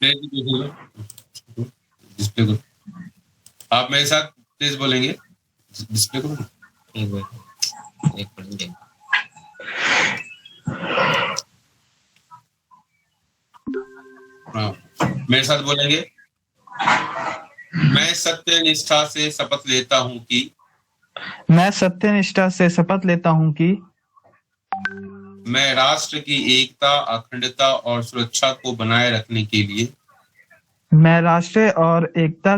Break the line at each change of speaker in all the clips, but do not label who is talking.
Display करो। आप मेरे साथ प्लीज बोलेंगे, डिस्प्ले करो। एक मिनट। हाँ, मेरे साथ बोलेंगे। मैं सत्य निष्ठा से शपथ लेता हूँ कि
मैं सत्यनिष्ठा से शपथ लेता हूँ कि
मैं राष्ट्र की एकता, अखंडता और सुरक्षा को बनाए रखने के लिए
मैं राष्ट्र और एकता,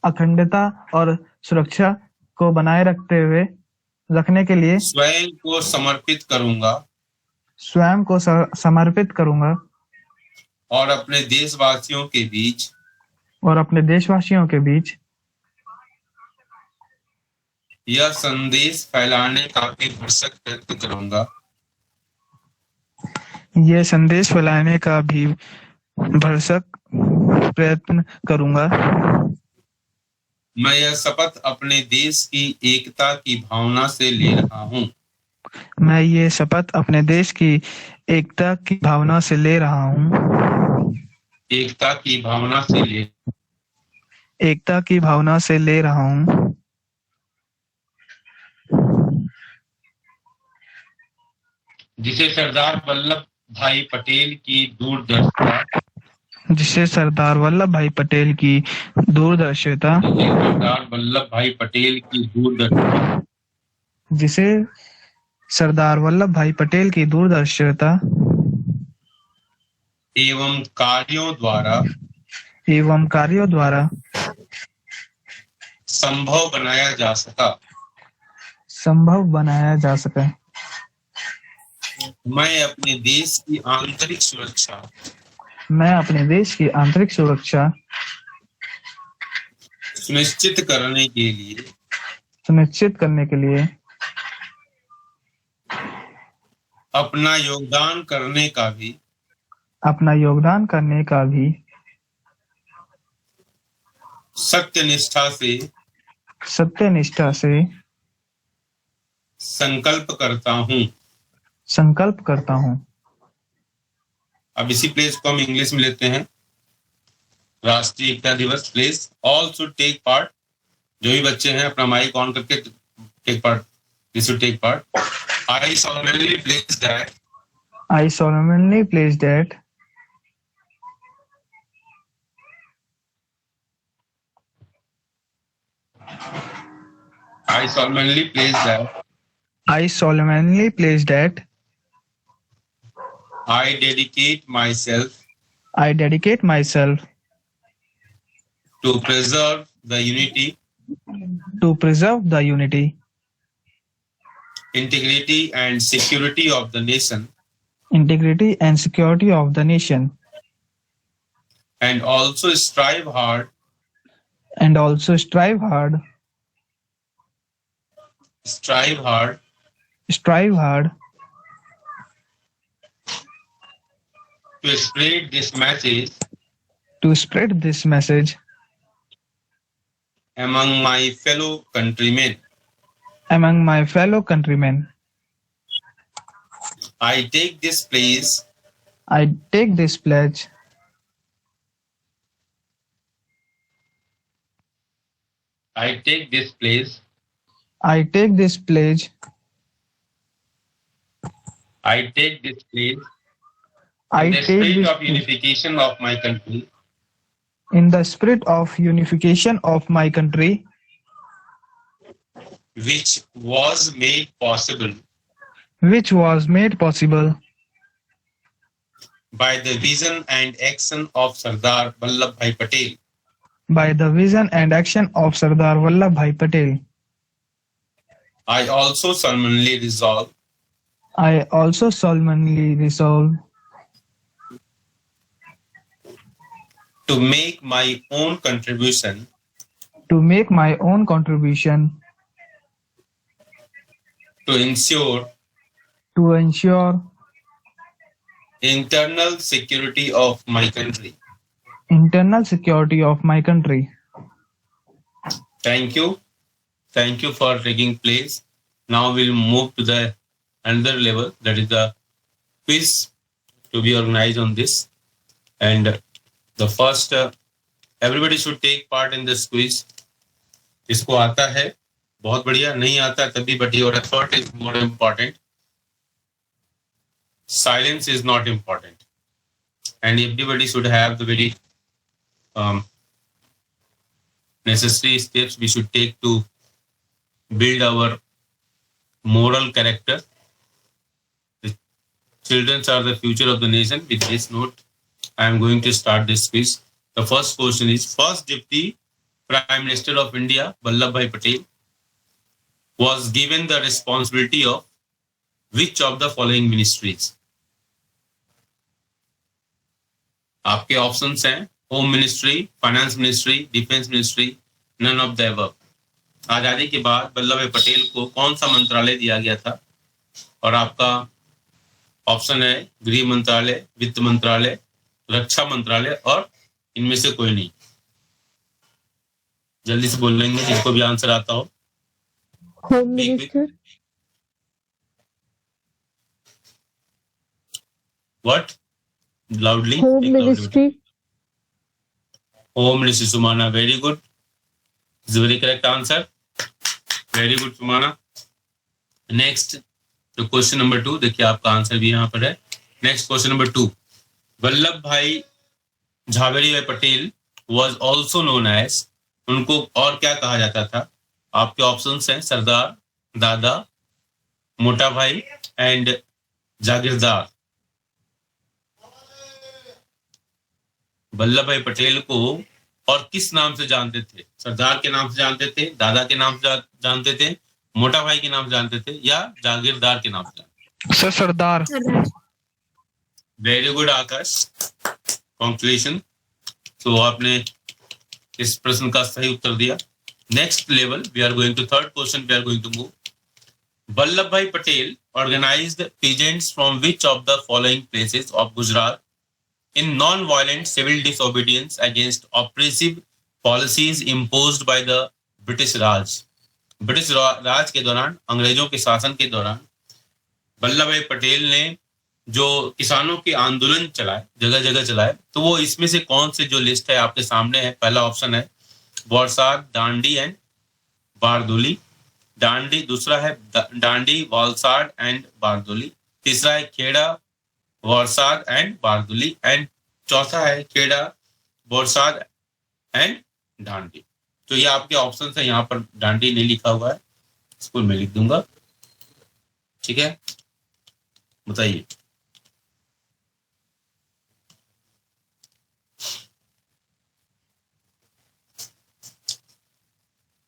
अखंडता और सुरक्षा को बनाए रखने के लिए
स्वयं को समर्पित करूंगा
स्वयं को समर्पित करूंगा
और अपने देशवासियों के बीच यह संदेश फैलाने का भी भरसक प्रयत्न करूंगा।
ये संदेश फैलाने का भी भरसक प्रयत्न करूंगा।
मैं यह शपथ अपने देश की एकता की भावना से ले रहा हूँ।
मैं ये शपथ अपने देश की एकता की भावना से ले रहा हूँ।
एकता की भावना से ले
रहा हूँ।
जिसे सरदार वल्लभ भाई पटेल की दूरदर्शिता
जिसे सरदार वल्लभ भाई पटेल की दूरदर्शिता जिसे सरदार वल्लभ भाई पटेल की दूरदर्शिता
एवं कार्यों द्वारा संभव बनाया जा सका। मैं अपने देश की आंतरिक सुरक्षा सुनिश्चित करने के लिए अपना योगदान करने का भी सत्यनिष्ठा से संकल्प करता हूँ। अब इसी प्लेस को हम इंग्लिश में लेते हैं। Rashtriya Ekta Diwas please all should take part. जो भी बच्चे हैं अपना माइक ऑन करके take part. They should take part. I solemnly pledge that
I solemnly pledge that
I solemnly pledge that
I solemnly pledge that
I dedicate myself to preserve the unity, integrity and security of the nation, and also strive hard to spread this message among my fellow countrymen. I take this pledge
in the spirit of unification of my country,
which was made possible by the vision and action of Sardar Vallabh Bhai Patel. I also solemnly resolve to make my own contribution to ensure internal security of my country. Thank you for taking place. Now we'll move to the another level, that is the quiz to be organized on this. And The first, everybody should take part in this quiz. इसको आता है बहुत बढ़िया, नहीं आता तभी, but your effort is more important. Silence is not important, and everybody should have the very necessary steps we should take to build our moral character. The children are the future of the nation. With this note, I am going to start this quiz. The first question is, first Deputy Prime Minister of India, Vallabhbhai Patel, was given the responsibility of which of the following ministries? आपके options हैं home ministry, finance ministry, defence ministry, none of the above. आजादी के बाद वल्लभ भाई पटेल को कौन सा मंत्रालय दिया गया था? और आपका ऑप्शन है गृह मंत्रालय, वित्त मंत्रालय, रक्षा मंत्रालय और इनमें से कोई नहीं। जल्दी से बोल लेंगे जिसको भी आंसर आता हो।
Home minister.
What? Loudly.
Home ministry.
Home ministry, Sumana, very good, is very correct answer, very good Sumana. Next तो क्वेश्चन नंबर 2, देखिए आपका आंसर भी यहाँ पर है। नेक्स्ट क्वेश्चन नंबर 2, वल्लभ भाई Jhaverbhai Patel was also known as, उनको और क्या कहा जाता था? आपके ऑप्शंस हैं सरदार, दादा, मोटा भाई एंड जागीरदार। वल्लभ भाई पटेल को और किस नाम से जानते थे? सरदार के नाम से जानते थे, दादा के नाम से जानते थे, मोटा भाई के नाम से जानते थे या जागीरदार के नाम से जानते थे?
Sir Sardar.
Very good Akash, congratulation. तो आपने इस प्रश्न का सही उत्तर दिया। Next level, we are going to third question, we are going to move. Vallabh bhai Patel organised peasants from which of the following places of Gujarat in non-violent civil disobedience against oppressive policies imposed by the British Raj. British Raj के दौरान, अंग्रेजों के शासन के दौरान वल्लभ भाई पटेल ने जो किसानों के आंदोलन चलाए, जगह जगह चलाए, तो वो इसमें से कौन से जो लिस्ट है आपके सामने है? पहला ऑप्शन है वलसाड, दांडी एंड बारदोली, दांडी। दूसरा है दांडी, वलसाड एंड बारदोली। तीसरा है खेड़ा, वलसाड एंड बारदोली एंड चौथा है खेड़ा, वलसाड एंड दांडी। तो ये आपके ऑप्शन है, यहाँ पर दांडी नहीं लिखा हुआ है, इसको मैं लिख दूंगा, ठीक है? बताइए।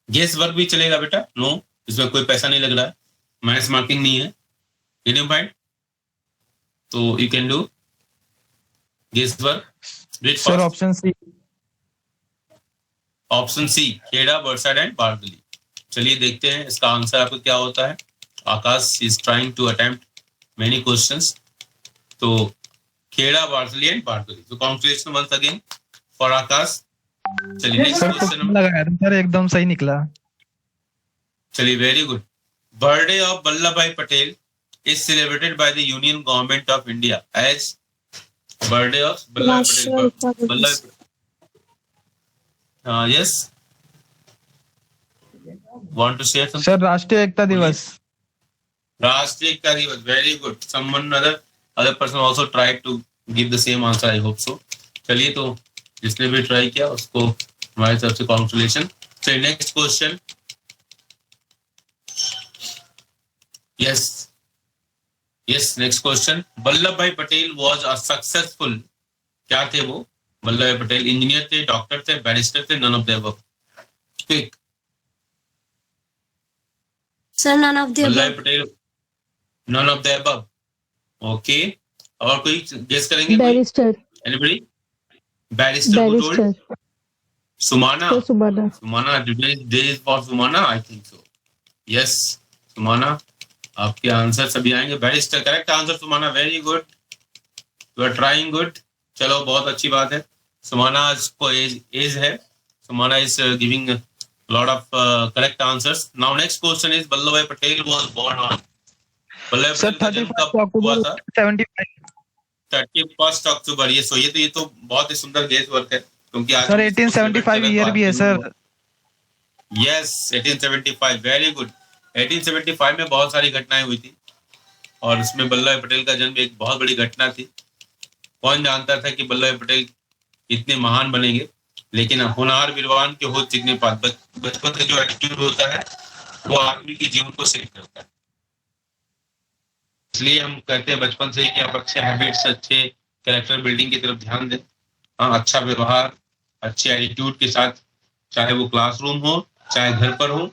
गेस वर्क भी चलेगा बेटा? नो, इसमें कोई पैसा नहीं लग रहा है, माइनस मार्किंग नहीं है, पॉइंट। तो you can do guess work.
Sir option C.
Option C, Kheda, Valsad and Bardoli. चलिए देखते हैं इसका आंसर आपको क्या होता है। Akash is trying to attempt many questions. तो खेड़ा, बारदोली एंड बारदोली। तो congratulation once again for Akash. चलिए नेक्स्ट क्वेश्चन
लगाया था सर, एकदम सही निकला।
चलिए very good. Birthday of Vallabh bhai Patel is celebrated by the Union Government of India as birthday of Vallabh Patel. Yes. Want to share something?
Sir राष्ट्रीय एकता दिवस।
राष्ट्रीय एकता दिवस, very good. Someone other person also tried to give the same answer. I hope so. चलिए तो जिसने भी try किया उसको हमारी तरफ से congratulation. So next question. Yes. Yes, next question. Vallabh bhai Patel was a successful, क्या थे वो? वल्लभ भाई पटेल इंजीनियर थे, डॉक्टर थे, बैरिस्टर थे, none of the above. Quick.
Sir, none of the
Vallabh भाई
above.
Patel none of the above. Okay. और कोई गेस करेंगे?
Barrister.
Anybody? Barrister who told?
Barrister.
Sumana.
तो Sumana.
Sumana, today is for Sumana, I think so. Yes, Sumana. आपके answer सभी आएंगे। Barrister correct answer Sumana, very good, you are trying good. चलो बहुत अच्छी बात है। सुमाना को एज है, Sumana is giving lot of correct answers. Now next question is Vallabh bhai Patel was born on, Vallabh bhai Patel का जन्म कब हुआ था? 31 अक्टूबर। ये तो बहुत ही सुंदर गेस वर्क है, क्योंकि आज
सर 1875 ईयर भी है सर।
Yes 1875, very good. 1875 में बहुत सारी घटनाएं हुई थी और उसमें वल्लभ भाई पटेल का जन्म एक बहुत बड़ी घटना थी। कौन जानता था कि वल्लभ भाई पटेल इतने महान बनेंगे, लेकिन होनहार वीरवान के होत चिकने पात। बचपन का जो एटीट्यूड होता है वो आदमी के जीवन को सेट करता है। इसलिए हम कहते हैं बचपन से ही कि आप अच्छे हैबिट्स, अच्छे कैरेक्टर बिल्डिंग की तरफ ध्यान दें। हाँ, अच्छा व्यवहार, अच्छे एटीट्यूड के साथ, चाहे वो क्लासरूम हो चाहे घर पर हो,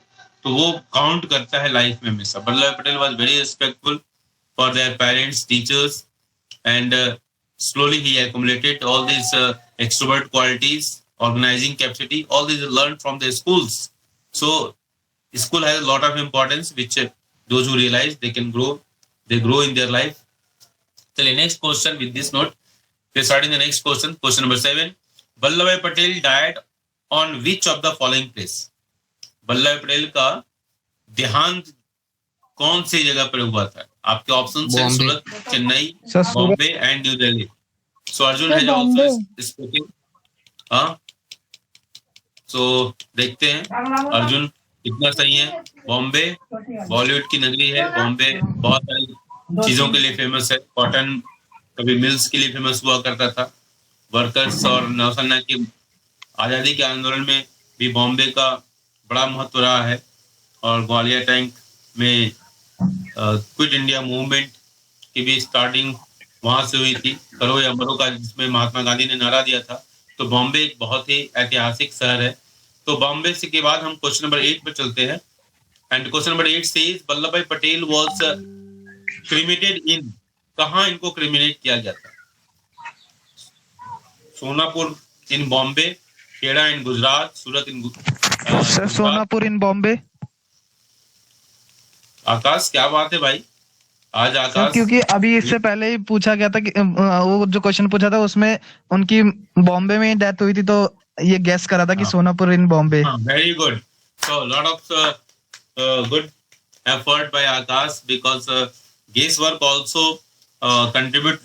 तो वो काउंट करता है लाइफ में हमेशा। Vallabh bhai Patel was very respectful for their parents, teachers, and slowly he accumulated all these extrovert qualities, organizing capacity, all these are learned from the schools. So school has a lot of importance, which those who realize they can grow, they grow in their life. So the next question with this note, we're starting the next question. Question number 7. Vallabh Bhai Patel died on which of the following place? Vallabh bhai Patel का देहांत कौन सी जगह पर हुआ था? आपके option है Surat, Chennai, Bombay and New Delhi. So Arjun has also spoken. हाँ, सो देखते हैं अर्जुन कितना सही है। बॉम्बे बॉलीवुड की नगरी है। बॉम्बे बहुत सारी चीजों के लिए फेमस है। कॉटन, कभी मिल्स के लिए फेमस हुआ करता था। वर्कर्स और नौसेना की आजादी के आंदोलन में भी बॉम्बे का बड़ा महत्व रहा है। और ग्वालियर टैंक में क्विट इंडिया मूवमेंट की भी स्टार्टिंग वहां से हुई थी, करो या मरो का, जिसमें महात्मा गांधी ने नारा दिया था। तो बॉम्बे एक बहुत ही ऐतिहासिक शहर है। तो बॉम्बे से के बाद हम क्वेश्चन नंबर 8 पर चलते हैं। And question number 8 says Vallabh bhai Patel was क्रिमिनेटेड इन। कहाँ इनको क्रिमिनेट किया गया था? Sonapur in Bombay, Kheda in Gujarat, Surat in
sir Sonapur in Bombay.
आकाश क्या बात है भाई, आज आकाश।
क्योंकि अभी इससे पहले ही पूछा गया था कि वो जो क्वेश्चन पूछा था उसमें उनकी बॉम्बे में ही डेथ हुई थी, तो ये गेस करा था कि Sonapur in Bombay.
Very good. So lot of good effort by Akash, because guess work also contribute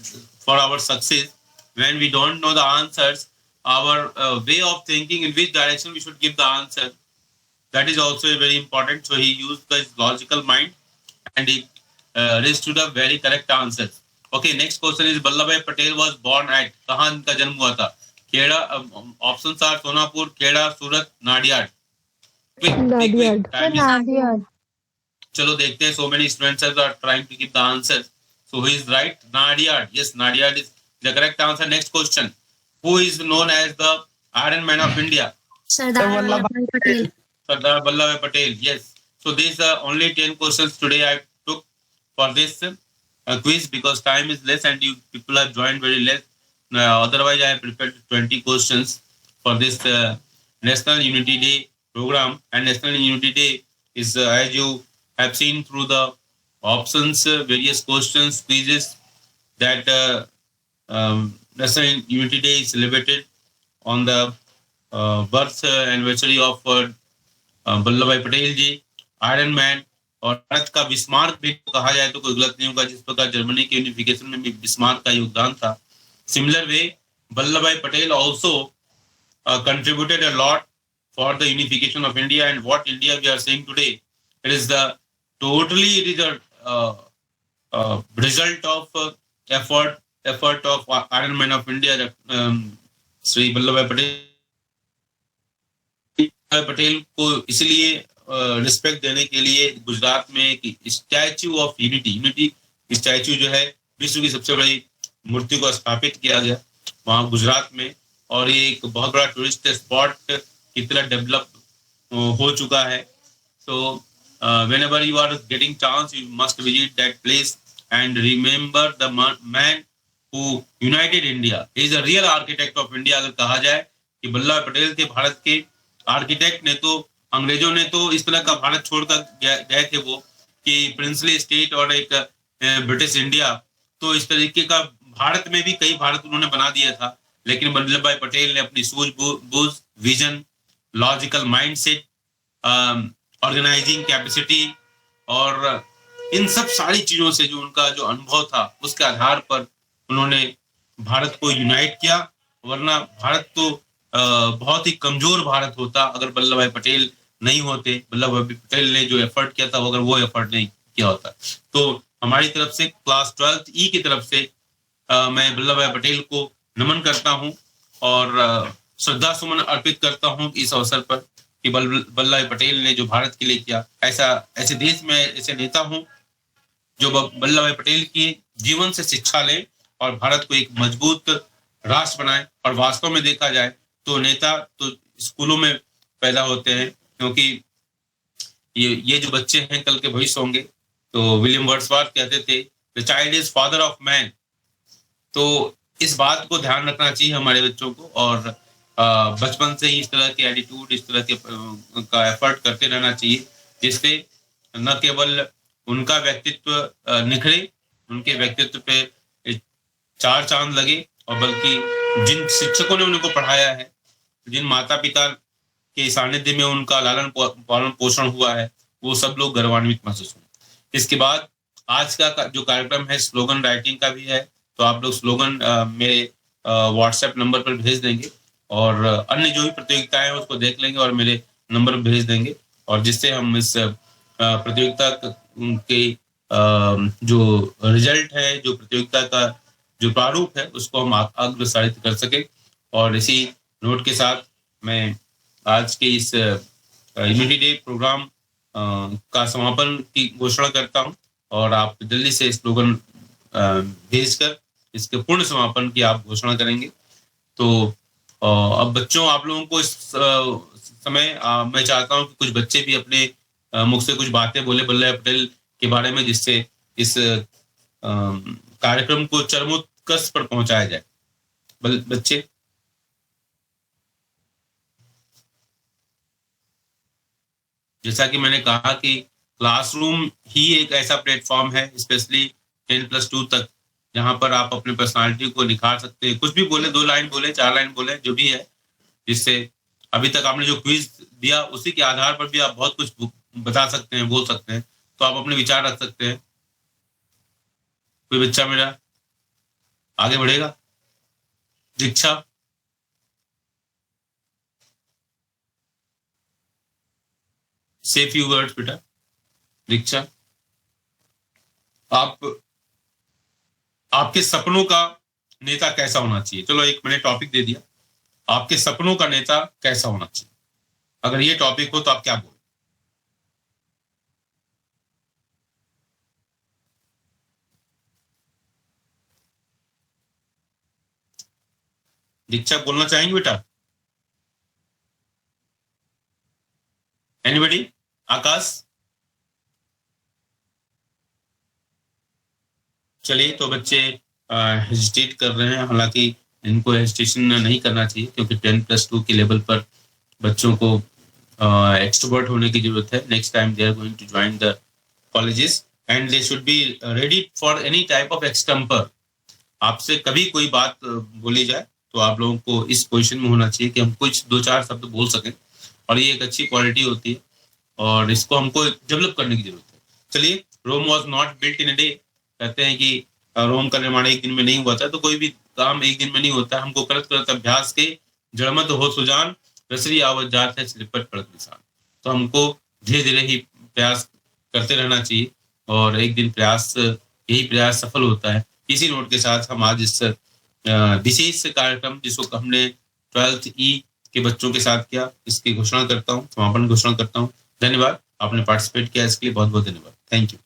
for our success. When we don't know the answers, our way of thinking in which direction we should give the answer, that is also very important. So he used the logical mind and he reached to the very correct answers. Okay, next question is Vallabh Bhai Patel was born at, कहाँ इनका जन्म हुआ था? Kheda, options are Sonapur, Kheda, सूरत, नाडियाड।
नाडियाड।
चलो देखते हैं, so many students are trying to give the answer. So who is right? Nadiad. Yes, Nadiad is the correct answer. Next question. Who is known as the Iron Man of India?
Sardar Vallabhbhai Patel.
Sardar Vallabh Bhai Patel. Yes. So these are only 10 questions today I took for this quiz, because time is less and you people have joined very less. Otherwise, I have prepared 20 questions for this National Unity Day program. And National Unity Day is, as you have seen through the options, various questions, quizzes, that National Unity Day is celebrated on the birth anniversary of Vallabh bhai Patel ji, iron man. और भारत का Bismarck भी कहा जाए तो कोई गलत नहीं होगा, जिस प्रकार जर्मनी के यूनिफिकेशन में भी बिस्मार्क का योगदान था। Similar way Vallabh bhai Patel also contributed a lot for the unification of India, and what India we are seeing today, it is the totally it is a result of effort of Iron Man of India, Shri Vallabh bhai Patel को इसलिए respect देने के लिए गुजरात में एक statue of unity statue जो है विश्व की सबसे बड़ी मूर्ति को स्थापित किया गया वहाँ गुजरात में। और ये एक बहुत बड़ा टूरिस्ट स्पॉट की तरह डेवलप हो चुका है। सो whenever you are getting chance, you must visit that place and remember the man who united India. He is a real architect of India. अगर कहा जाए कि वल्लभ पटेल थे भारत के आर्किटेक्ट, ने तो अंग्रेजों ने तो इस तरह का भारत छोड़कर गए थे वो कि प्रिंसली स्टेट और एक ब्रिटिश इंडिया, तो इस तरीके का भारत में भी कई भारत उन्होंने बना दिया था। लेकिन वल्लभ भाई पटेल ने अपनी सूझबूझ, vision, logical mindset, organising capacity और इन सब सारी चीजों से जो उनका जो अनुभव था उसके आधार पर उन्होंने भारत को यूनाइट किया, वरना भारत तो बहुत ही कमजोर भारत होता अगर वल्लभ भाई पटेल नहीं होते। वल्लभ भाई पटेल ने जो एफर्ट किया था अगर वो एफर्ट नहीं किया होता। तो हमारी तरफ से क्लास 12th ई की तरफ से मैं वल्लभ भाई पटेल को नमन करता हूं और श्रद्धा सुमन अर्पित करता हूं इस अवसर पर कि वल्लभ भाई पटेल ने जो भारत के लिए किया, ऐसे देश में ऐसे नेता हूं जो वल्लभ भाई पटेल के जीवन से शिक्षा लें और भारत को एक मजबूत राष्ट्र बनाए। और वास्तव में देखा जाए तो नेता तो स्कूलों में पैदा होते हैं, क्योंकि ये जो बच्चे हैं कल के भविष्य होंगे। तो विलियम वर्ड्सवर्थ कहते थे the child is father of man. तो इस बात को ध्यान रखना चाहिए हमारे बच्चों को, और बचपन से ही इस तरह के एटीट्यूड, इस तरह के का एफर्ट करते रहना चाहिए, जिससे न केवल उनका व्यक्तित्व निखरे, उनके व्यक्तित्व पे चार चांद लगे, और बल्कि जिन शिक्षकों ने उनको पढ़ाया है, जिन माता पिता के सानिध्य में उनका लालन पालन पोषण हुआ है, वो सब लोग गौरवान्वित महसूस हों। इसके बाद आज का जो कार्यक्रम है स्लोगन राइटिंग का भी है, तो आप लोग स्लोगन मेरे व्हाट्सएप नंबर पर भेज देंगे, और अन्य जो भी प्रतियोगिताएं हैं उसको देख लेंगे और मेरे नंबर पर भेज देंगे, और जिससे हम इस प्रतियोगिता के जो रिजल्ट है, जो प्रतियोगिता का जो प्रारूप है, उसको हम अग्रसारित कर सके। और इसी नोट के साथ मैं आज के इस यूनिटी डे प्रोग्राम का समापन की घोषणा करता हूं, और आप जल्दी से स्लोगन भेजकर इसके पूर्ण समापन की आप घोषणा करेंगे। तो अब बच्चों, आप लोगों को इस समय मैं चाहता हूं कि कुछ बच्चे भी अपने मुख से कुछ बातें बोले वल्लभ भाई पटेल के बारे में, जिससे इस कार्यक्रम को चरमोत्कर्ष पर पहुंचाया जाए। बच्चे, जैसा कि मैंने कहा कि क्लासरूम ही एक ऐसा प्लेटफॉर्म है, स्पेशली 10+2 तक, जहां पर आप अपनी पर्सनालिटी को निखार सकते हैं। कुछ भी बोले, 2 लाइन बोले, 4 लाइन बोले, जो भी है, जिससे अभी तक आपने जो क्विज दिया उसी के आधार पर भी आप बहुत कुछ बता सकते हैं, बोल सकते हैं, तो आप अपने विचार रख सकते हैं। कोई बच्चा मेरा आगे बढ़ेगा? दीक्षा, से फ्यू वर्ड्स बेटा। दीक्षा, आपके सपनों का नेता कैसा होना चाहिए? चलो, एक मैंने टॉपिक दे दिया, आपके सपनों का नेता कैसा होना चाहिए? अगर ये टॉपिक हो तो आप क्या बोल? दीक्षा बोलना चाहेंगे बेटा? एनीबडी? आकाश? चलिए, तो बच्चे हेजिटेट कर रहे हैं, हालांकि इनको हेजिटेशन नहीं करना चाहिए, क्योंकि 10+2 के लेवल पर बच्चों को एक्सट्रोवर्ट होने की जरूरत है। Next time they are going to join the colleges and they should be ready for any type of extempore. आपसे कभी कोई बात बोली जाए तो आप लोगों को इस पोजीशन में होना चाहिए कि हम कुछ 2-4 शब्द बोल सकें, और ये एक अच्छी क्वालिटी होती है, और इसको हमको डेवलप करने की जरूरत है। चलिए, Rome was not built in a day. कहते हैं कि रोम का निर्माण एक दिन में नहीं हुआ था, तो कोई भी काम एक दिन में नहीं होता। हमको करत करत अभ्यास के जड़मत हो सुजान, रसरी आवत जात है स्लिपट पड़त निशान। तो हमको धीरे धीरे ही प्रयास करते रहना चाहिए, और एक दिन यही प्रयास सफल होता है। इसी नोट के साथ हम आज इस विशेष कार्यक्रम, जिसको हमने 12th E के बच्चों के साथ किया, इसकी घोषणा करता हूँ, समापन घोषणा करता हूँ। धन्यवाद, आपने पार्टिसिपेट किया, इसके लिए बहुत बहुत धन्यवाद। Thank you.